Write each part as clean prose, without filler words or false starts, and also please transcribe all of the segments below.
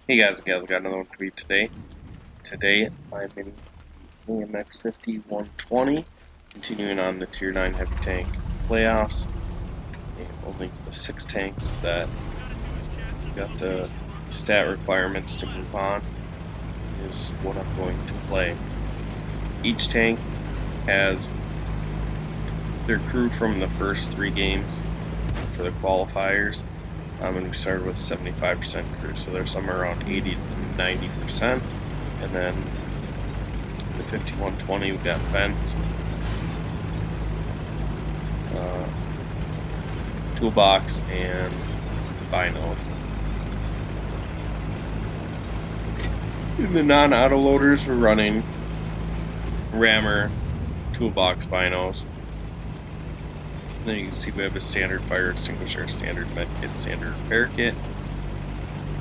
Hey guys and gals, got another one for you today. Today I'm in AMX 5120, continuing on the Tier 9 Heavy Tank playoffs. And only the 6 tanks that got the stat requirements to move on is what I'm going to play. Each tank has their crew from the first 3 games for the qualifiers. And we started with 75% crew, so they're somewhere around 80 to 90%. And then the 5120, we got vents, toolbox, and binos. In the non-auto loaders, we're running rammer, toolbox, binos. And then you can see we have a standard fire extinguisher, standard med kit, standard repair kit.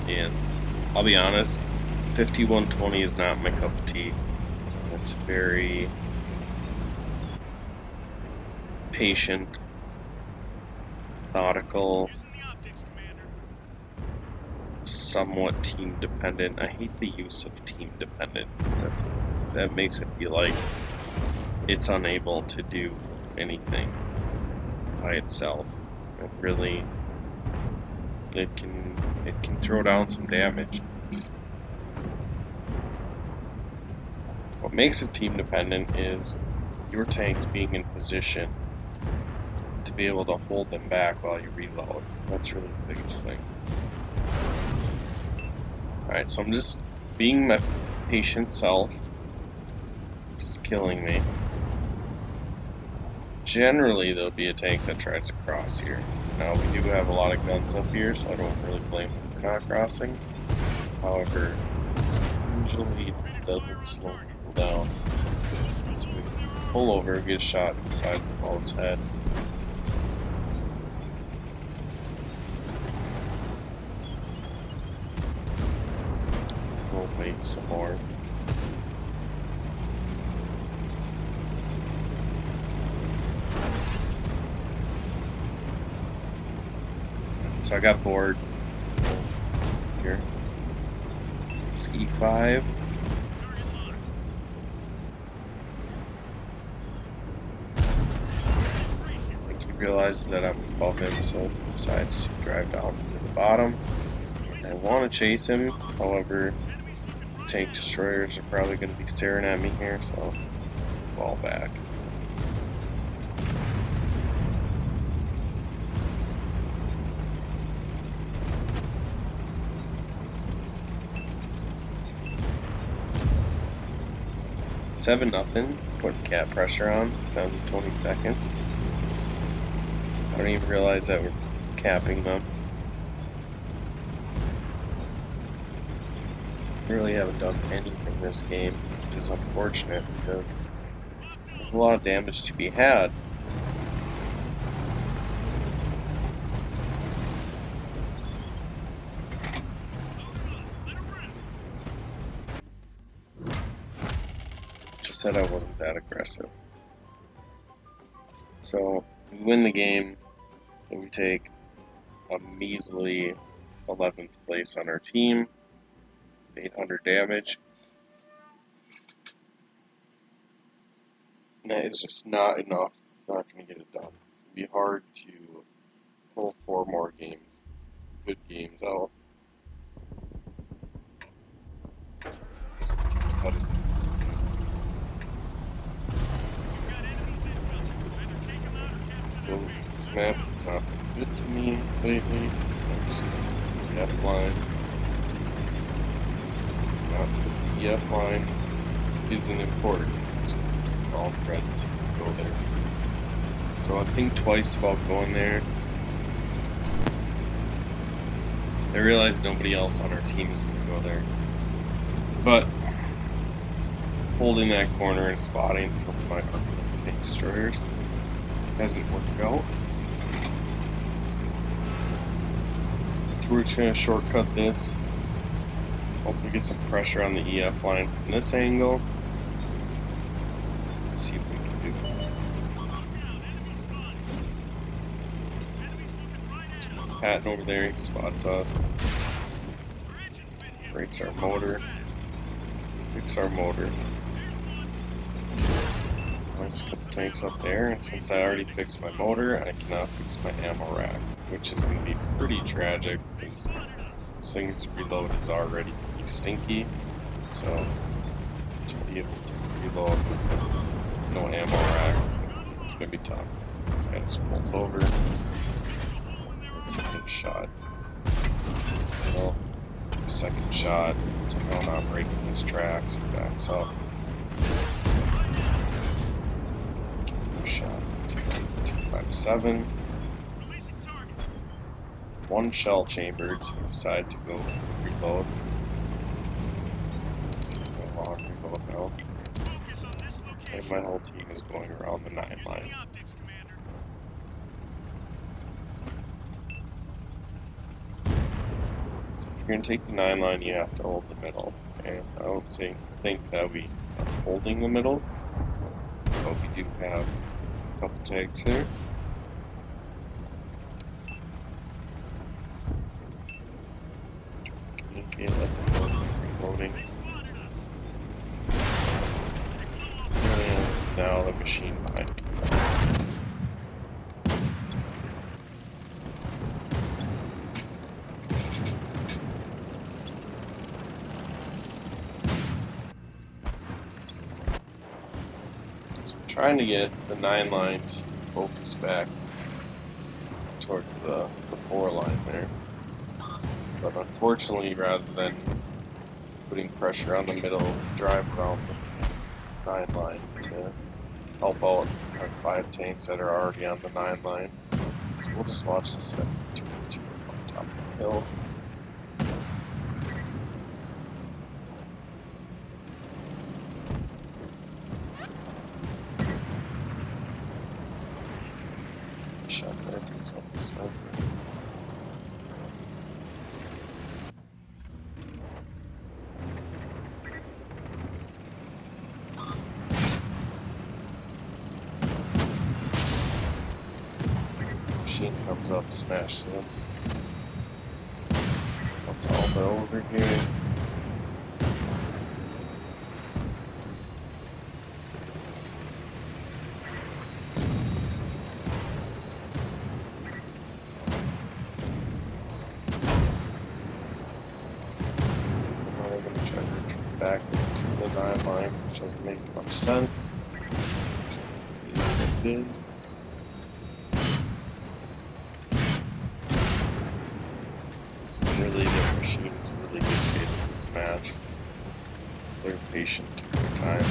And I'll be honest, 5120 is not my cup of tea. It's very patient, methodical, somewhat team dependent. I hate the use of team dependent. That makes it feel like it's unable to do anything by itself. It can throw down some damage. What makes it team dependent is your tanks being in position to be able to hold them back while you reload. That's really the biggest thing. Alright, so I'm just being my patient self. It's killing me. Generally, there'll be a tank that tries to cross here. Now, we do have a lot of guns up here, so I don't really blame them for not crossing. However, usually it doesn't slow people down. So we pull over, get a shot inside the bullet's head. We'll wait some more. So I got bored. Here. It's E5. I think he realizes that I'm above him, so he decides to drive down to the bottom. I want to chase him, however, tank destroyers are probably going to be staring at me here, so fall back. It's 7-0, putting cap pressure on, down to 20 seconds. I don't even realize that we're capping them. Really haven't done anything this game, which is unfortunate because there's a lot of damage to be had. Just said I wasn't that aggressive. So we win the game and we take a measly 11th place on our team, 800 damage. And that is just not enough. It's not going to get it done. It's going to be hard to pull 4 more games, good games out. So this map has not been good to me lately. I'm just going to the F line. Not the EF line isn't important. So just all threat to go there. So I think twice about going there. I realize nobody else on our team is going to go there. But holding that corner and spotting from my tank destroyers hasn't worked out. So we're just going to shortcut this. Hopefully get some pressure on the EF line from this angle. Let's see what we can do. Patton over there, he spots us. Breaks our motor. Fix our motor. There's a couple tanks up there, and since I already fixed my motor, I cannot fix my ammo rack, which is going to be pretty tragic because this thing's reload is already pretty stinky. So to be able to reload with no ammo rack, it's going to be tough. So I just pulled over, take a shot. Well, second shot, somehow not breaking his tracks, he backs up. Shot 257. One shell chambered, so we decide to go reload. Let's see how long reload now. And my whole team is going around the 9 line. So if you're going to take the 9 line, you have to hold the middle. And I don't think that we are holding the middle, but we do have couple tags there. Communicate, let them know reloading. And now the machine behind me. So I'm trying to get the 9 line to focus back towards the 4 line there. But unfortunately, rather than putting pressure on the middle, drive around the 9 line to help out our 5 tanks that are already on the 9 line. So we'll just watch this at 2 on top of the hill. Shot that takes off the sniper. Machine comes up, smashes him. What's all the over here? Back to the 9 line, which doesn't make much sense. It is. Really, the machines really dictated this match. They're patient, took their time.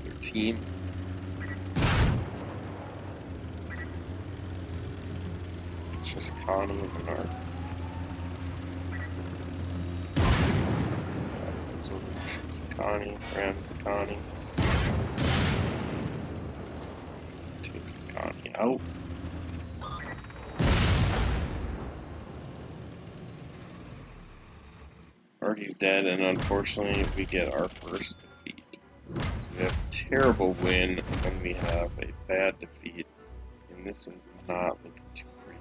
Their team. Just Connie and Bernard. Comes over, shoots the Connie, rams the Connie. Takes the Connie out. Artie's dead, and unfortunately we get our first defeat. So we have a terrible win, and we have a bad defeat, and this is not looking too great.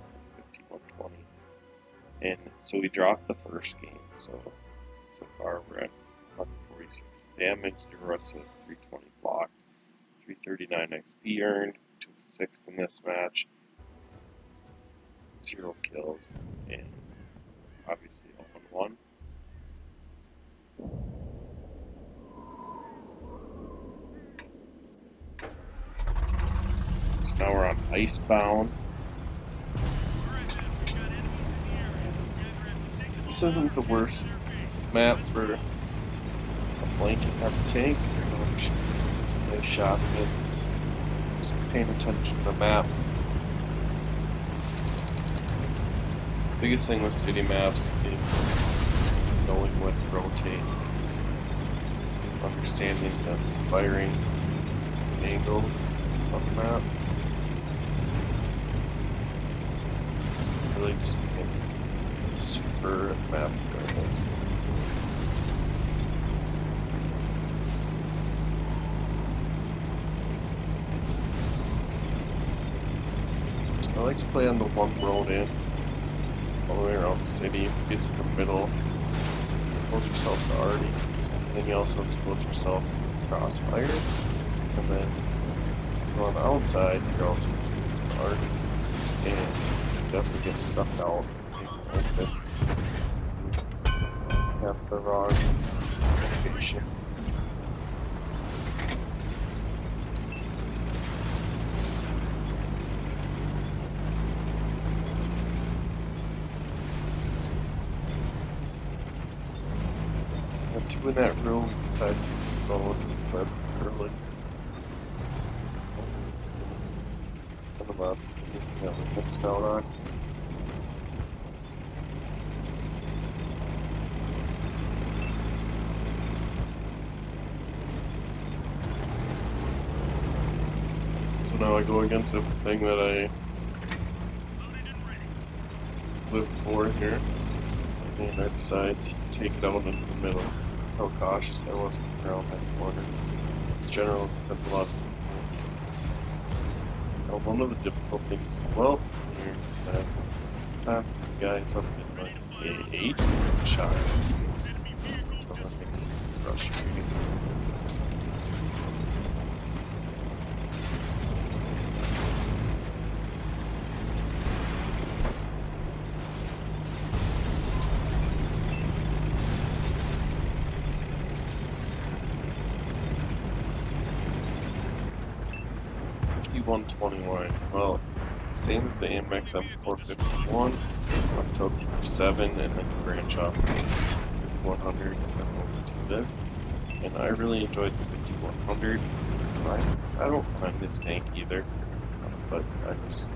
51-20, and so we dropped the first game. So far we're at 146 damage, 0 assists, 320 blocked, 339 XP earned, 2 6th in this match, 0 kills, and obviously 0-1. So now we're on Icebound. This isn't the worst map for a blanket heavy tank. Some nice shots in. Just paying attention to the map. Biggest thing with city maps is knowing when to rotate, understanding the firing angles of the map. Really just being super map awareness. I like to play on the one road in, all the way around the city, get to the middle, close yourself to Artie, and then you also have to close yourself to Crossfire, and then on the outside, you're also close to Artie, and you definitely get stuck out and have the wrong location. Two in that room decided to go web early. Talk about anything that we missed out on. So now I go against a thing that I lived for here, and I decide to take it out in the middle. How cautious I was around that corner. In general, that's a lot of people. Now, one of the difficult things as well here is that the guys up in like 8 shots, so that makes it frustrating. $121. Well, same as the AMX M451, up till T7, and then you branch off to 100 and then over to this. And I really enjoyed the 5100. I don't mind this tank either, but it's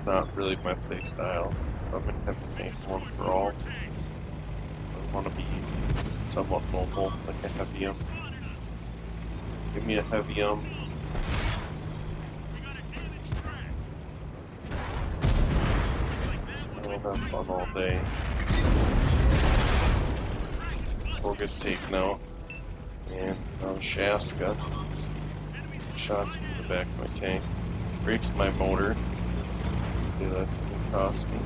not really my play style. I'm gonna have to make one for all. I want to be somewhat mobile, like a heavy. Give me a heavy. Have fun all day. Focus take now. And Shaska. Shots in the back of my tank. Breaks my motor. That will cost me.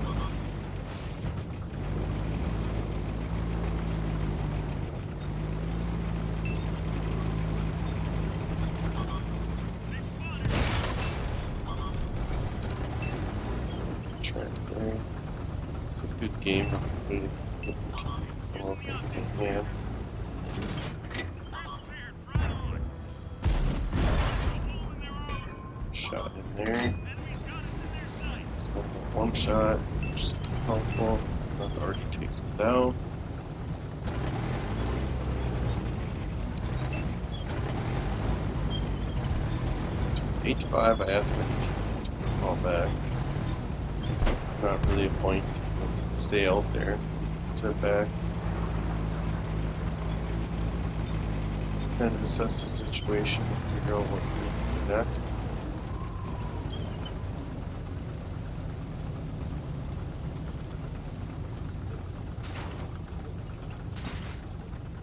Good game. Yeah. Shot in there. So one shot, which is helpful. That already takes him down. H5, I asked my team to call back. Not really a point to stay out there. Sit back. Kind of assess the situation and figure out what we do next.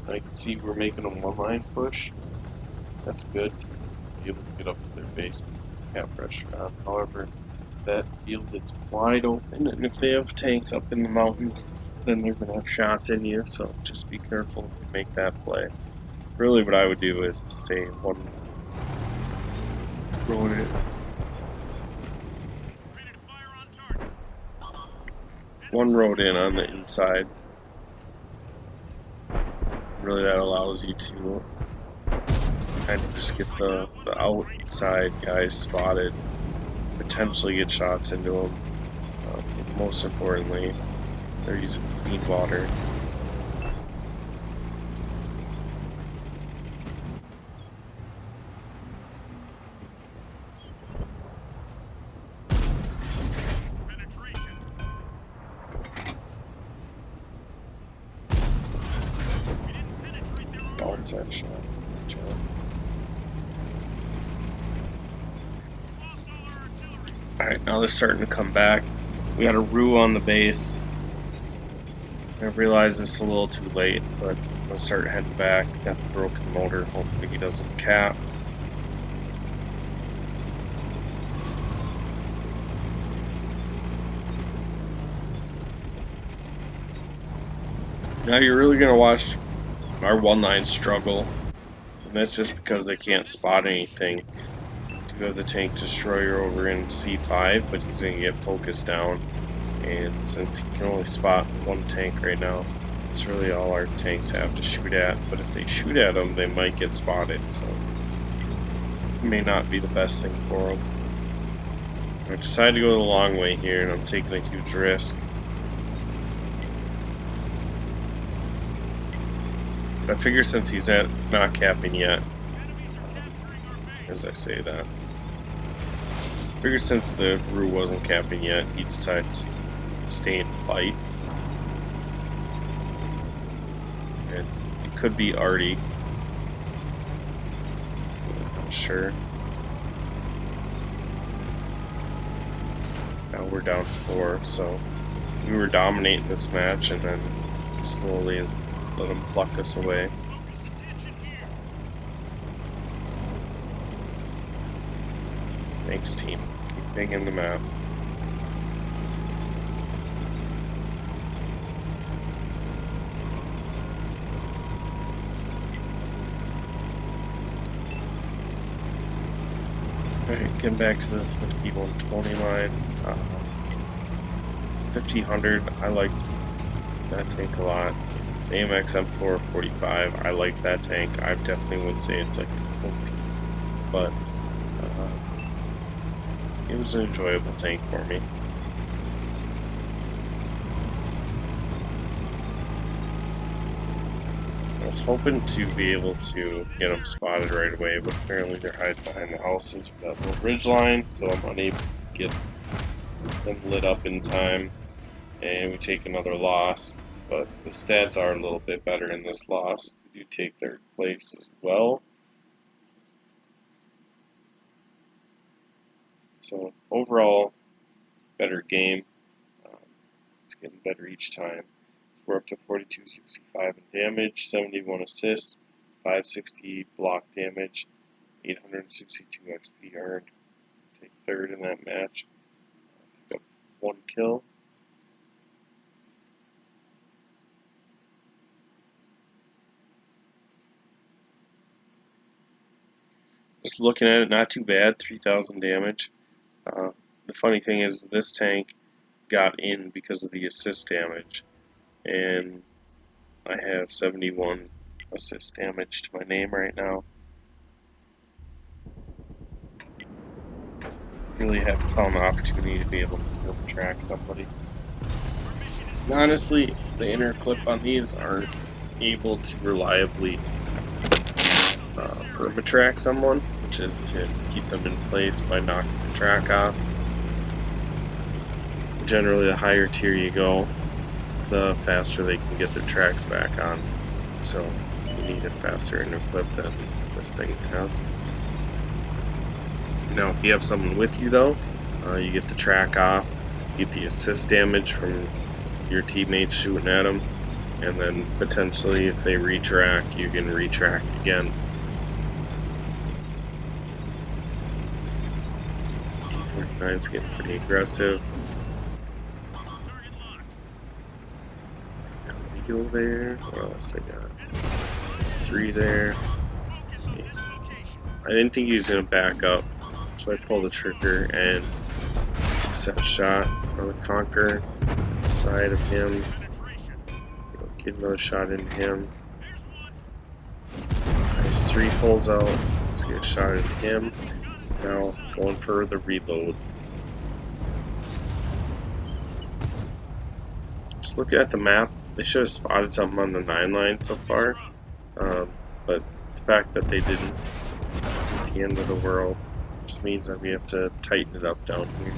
I can see we're making a one-line push. That's good. Be able to get up to their base with cap pressure on. However, that field is wide open, and if they have tanks up in the mountains, then they're going to have shots in you, so just be careful to make that play. Really what I would do is stay one road in. One road in on the inside. Really that allows you to kind of just get the outside guys spotted, potentially get shots into them. Most importantly, they're using clean water. Downside shot. Alright, now they're starting to come back. We got a Rue on the base. I realize it's a little too late, but I'm gonna start heading back. Got the broken motor. Hopefully he doesn't cap. Now you're really going to watch our 1-9 struggle, and that's just because they can't spot anything. We do have the tank destroyer over in C5, but he's going to get focused down, and since he can only spot one tank right now, that's really all our tanks have to shoot at. But if they shoot at him, they might get spotted, so it may not be the best thing for them. I decided to go the long way here, and I'm taking a huge risk. I figure since he's not capping yet, as I say that, I figured since the Rue wasn't capping yet, he decided to stay in fight. And it could be Artie. I'm not sure. Now we're down 4, so we were dominating this match, and then slowly let them pluck us away. Thanks, team. Keep pinging the map. Alright, getting back to the 5120 line. 5000, I liked that tank a lot. AMX M445, I like that tank. I definitely would say it's like OP, but it was an enjoyable tank for me. I was hoping to be able to get them spotted right away, but apparently they're hiding behind the houses with that little ridge line, so I'm unable to get them lit up in time, and we take another loss. But the stats are a little bit better in this loss. We do take third place as well. So overall, better game. It's getting better each time. So we're up to 4265 in damage, 71 assists, 560 block damage, 862 XP earned. Take third in that match. Pick up 1 kill. Just looking at it, not too bad, 3000 damage. The funny thing is this tank got in because of the assist damage, and I have 71 assist damage to my name right now. Really have found the opportunity to be able to track somebody. And honestly, the inner clip on these aren't able to reliably perma-track someone, which is to keep them in place by knocking the track off. Generally, the higher tier you go, the faster they can get their tracks back on. So you need a faster inner clip than this thing has. Now, if you have someone with you though, you get the track off, you get the assist damage from your teammates shooting at them, and then potentially if they retrack, you can retrack again. T-49's getting pretty aggressive. Go there. What else I got? There's 3 there. I didn't think he was gonna back up, so I pulled the trigger and set a shot on the Conquer side of him. Get another shot into him. Nice, 3 pulls out. Let's get a shot into him. Now going for the reload. Just looking at the map, they should have spotted something on the 9 line so far, but the fact that they didn't isn't the end of the world. It just means that we have to tighten it up down here.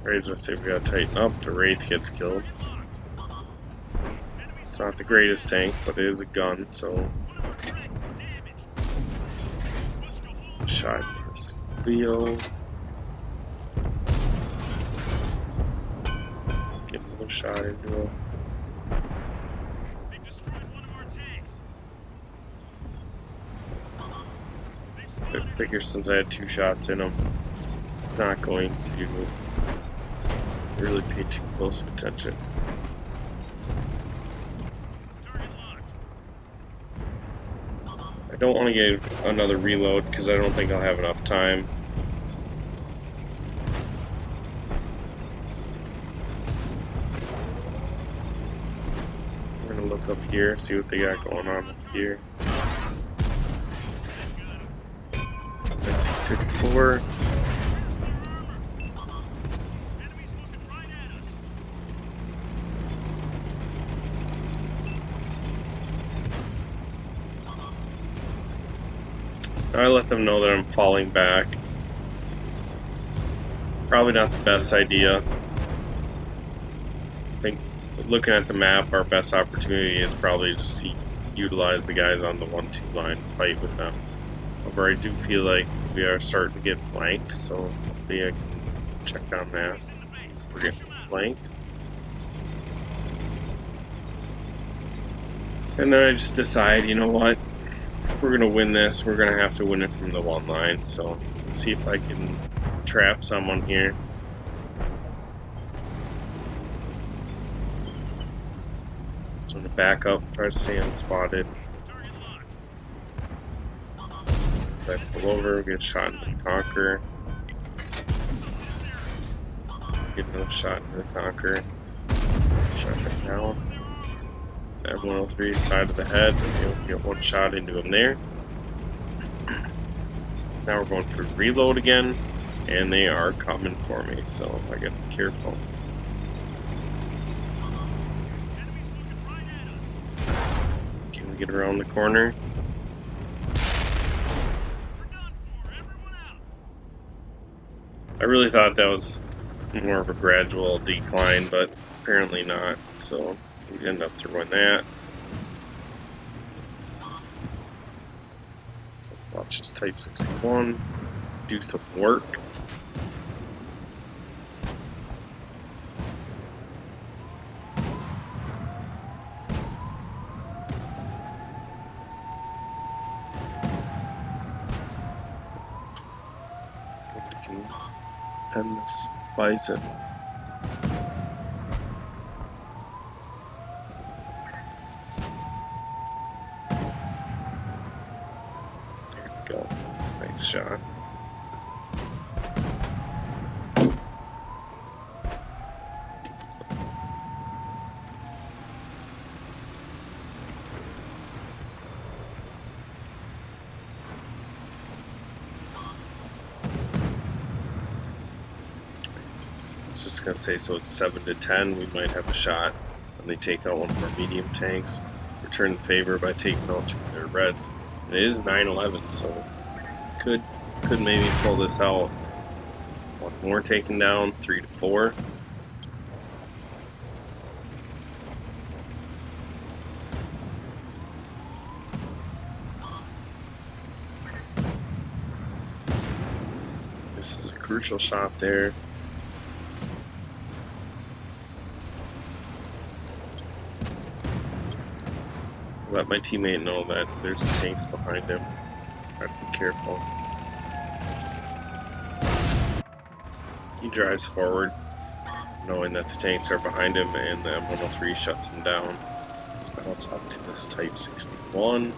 Right, as I say, we gotta tighten up. The Wraith gets killed. It's not the greatest tank, but it is a gun, so. Shot this Leo. Get another shot into him. I figure since I had 2 shots in him, it's not going to really pay too close of attention. I don't want to get another reload because I don't think I'll have enough time. We're gonna look up here, see what they got going on up here. 1934. I let them know that I'm falling back. Probably not the best idea. I think looking at the map, our best opportunity is probably just to utilize the guys on the 1-2 line, fight with them. However, I do feel like we are starting to get flanked, so hopefully I can check on that. See if we're getting flanked. And then I just decide, you know what? If we're gonna win this, we're gonna have to win it from the 1 line. So let's see if I can trap someone here. So I'm gonna back up, try to stay unspotted. So I pull over, get a shot into the conquer. Get another shot into the conquer. Shot him down. M103 side of the head. We'll get one shot into him there. Now we're going for reload again, and they are coming for me, so I gotta be careful. Can we get around the corner? I really thought that was more of a gradual decline, but apparently not, so we end up throwing that. Watch this Type 61 do some work. We can end this bison. There we go. That's a nice shot. It's just gonna say, so it's 7 to 10. We might have a shot when they take out one of our medium tanks. Return the favor by taking out 2 of their reds. And it is 9-11, so could maybe pull this out. One more taken down, 3 to 4. This is a crucial shot there. Let my teammate know that there's tanks behind him. I have to be careful. He drives forward, knowing that the tanks are behind him, and the M103 shuts him down. So now it's up to this Type 61.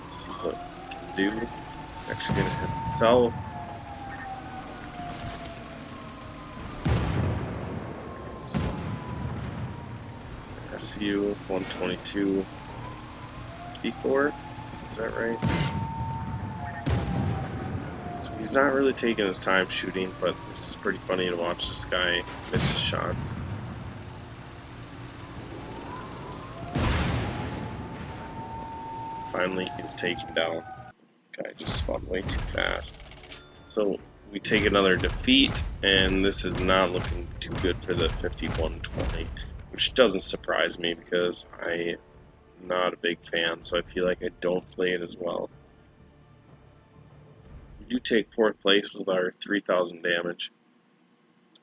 Let's see what we can do. It's actually going to hit south. SU 122 54. Is that right? So he's not really taking his time shooting, but this is pretty funny to watch this guy miss his shots. Finally, he's taken down. Guy just spun way too fast. So we take another defeat, and this is not looking too good for the 5120, which doesn't surprise me because I'm not a big fan, so I feel like I don't play it as well. We do take 4th place with our 3,000 damage.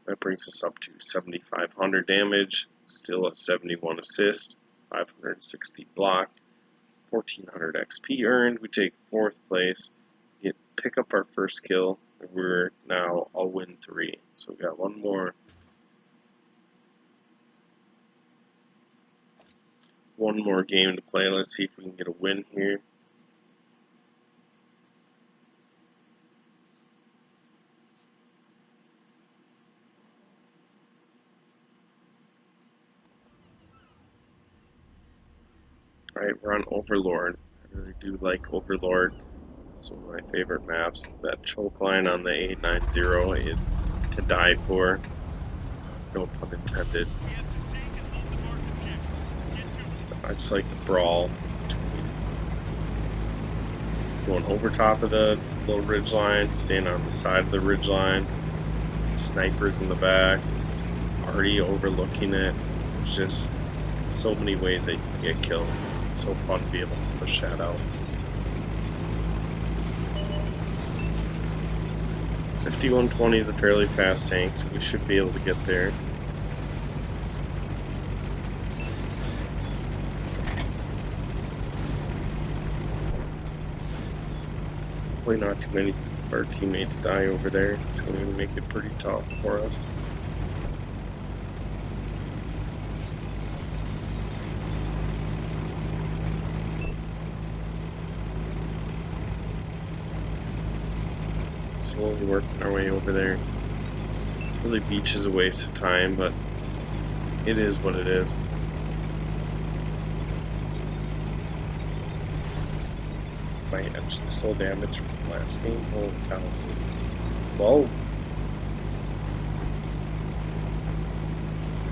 That brings us up to 7,500 damage, still a 71 assist, 560 block, 1,400 XP earned. We take 4th place, pick up our first kill. we're now a win 3. So we got one more game to play. Let's see if we can get a win here. Alright, we're on Overlord. I really do like Overlord. It's one of my favorite maps. That choke line on the 890 is to die for. No pun intended. I just like the brawl between going over top of the little ridge line, staying on the side of the ridge line, snipers in the back, already overlooking it. There's just so many ways that you can get killed. It's so fun to be able to push that out. 5120 is a fairly fast tank, so we should be able to get there. Hopefully not too many of our teammates die over there. It's going to make it pretty tough for us. Slowly working our way over there. Really, beach is a waste of time, but it is what it is. My engine still damaged from last game. Holy cow, it's low.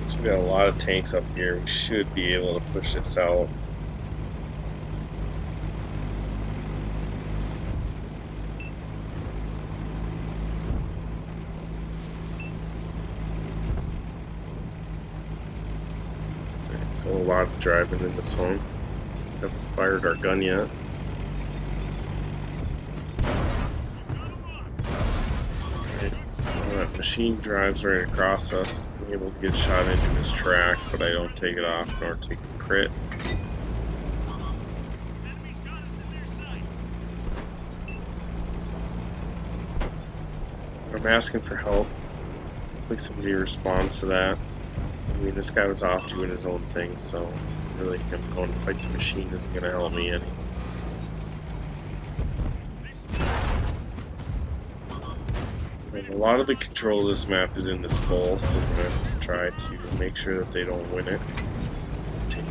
So we got a lot of tanks up here. We should be able to push this out. So a lot of driving in this one. Haven't fired our gun yet. That machine drives right across us. I'm able to get shot into his track, but I don't take it off nor take a crit. I'm asking for help. Hopefully somebody responds to that. I mean, this guy was off doing his own thing, so really him going to fight the machine isn't going to help me any. And a lot of the control of this map is in this bowl, so we're going to try to make sure that they don't win it. Take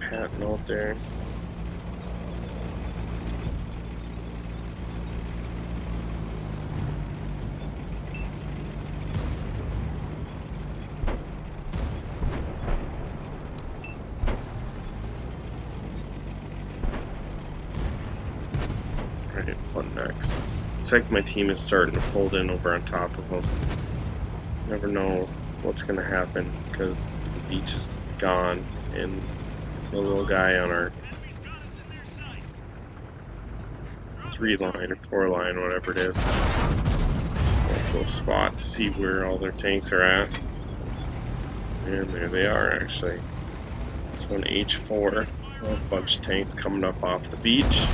Pat note there. Alright, what next? Looks like my team is starting to fold in over on top of them. Never know what's going to happen because the beach is gone and the little guy on our 3 line or 4 line, whatever it is. We'll go spot to see where all their tanks are at. And there they are actually. This one H4, a bunch of tanks coming up off the beach.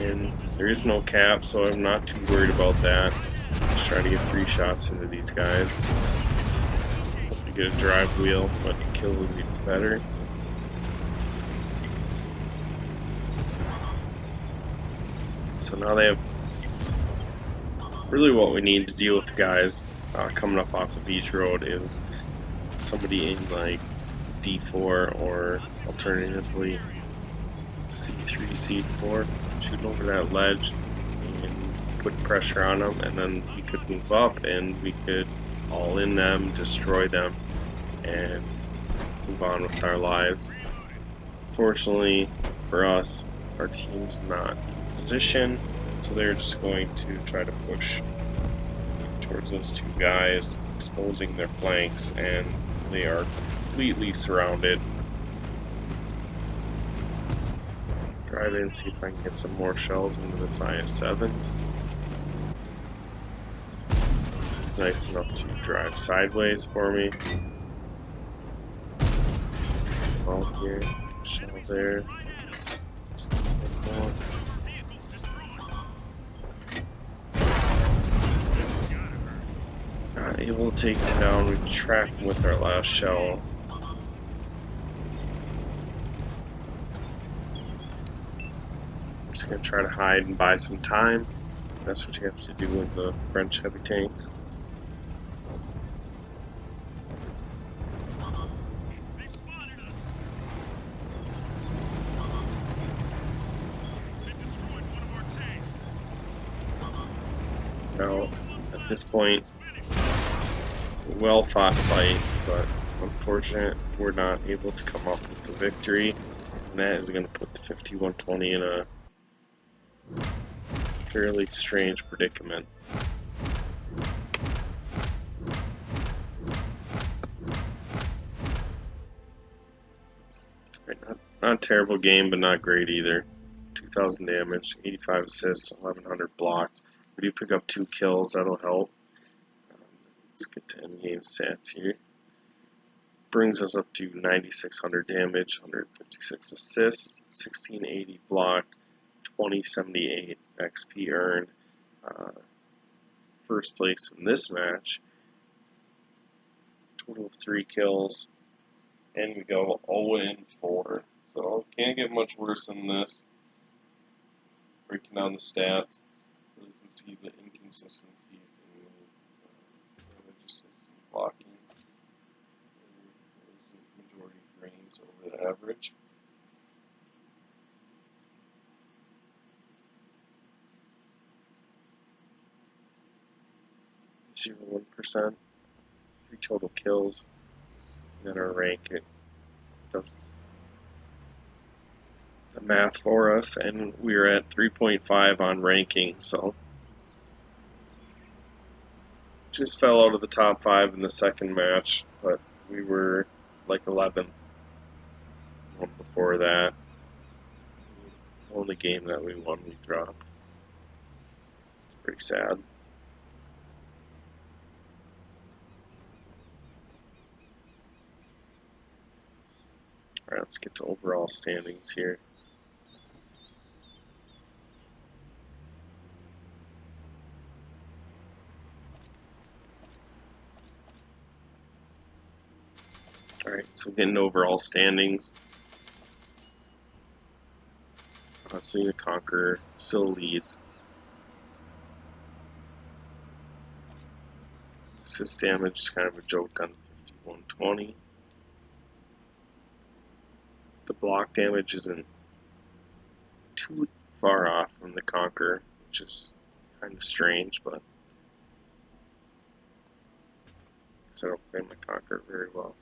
And there is no cap, so I'm not too worried about that. Just trying to get 3 shots into these guys. Hope to get a drive wheel, but a kill is even better. So now they have really what we need to deal with the guys coming up off the beach road is somebody in like D4 or alternatively C3, C4, shooting over that ledge and put pressure on them, and then we could move up and we could all in them, destroy them, and move on with our lives. Fortunately for us, our team's not in position, so they're just going to try to push towards those 2 guys, exposing their flanks, and they are completely surrounded. Drive in, see if I can get some more shells into this IS-7. It's nice enough to drive sideways for me. All here, shell there. Just more. able to take him down. We track him with our last shell. I'm just going to try to hide and buy some time. That's what you have to do with the French heavy tanks. Now, at this point, well fought fight, but unfortunate we're not able to come up with the victory, and that is going to put the 5120 in a fairly strange predicament. Right, not a terrible game, but not great either. 2,000 damage, 85 assists, 1,100 blocked. We do pick up 2 kills, that'll help. Let's get to in-game stats here. Brings us up to 9,600 damage, 156 assists, 1,680 blocked, 2078 XP earned. First place in this match. Total of 3 kills. And we go 0-4. So can't get much worse than this. Breaking down the stats, you can see the inconsistencies in the damage assist and blocking. There's a majority of grains over the average. Zero 1%, 3 total kills, and then our rank, it does the math for us, and we're at 3.5 on ranking, so just fell out of the top 5 in the second match, but we were like 11th one before that. The only game that we won, we dropped. It's pretty sad. Alright, let's get to overall standings here. Alright, so getting overall standings. Honestly, the Conqueror still leads. Assist damage is kind of a joke on 5120. The block damage isn't too far off from the Conqueror, which is kind of strange, but I don't play my Conqueror very well.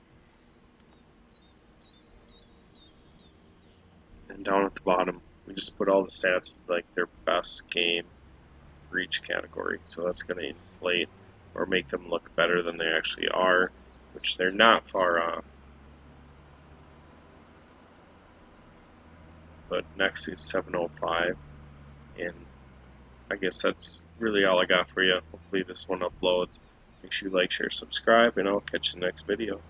And down at the bottom, we just put all the stats of like their best game for each category. So that's going to inflate or make them look better than they actually are, which they're not far off. But next is 705, and I guess that's really all I got for you. Hopefully this one uploads. Make sure you like, share, subscribe, and I'll catch you in the next video.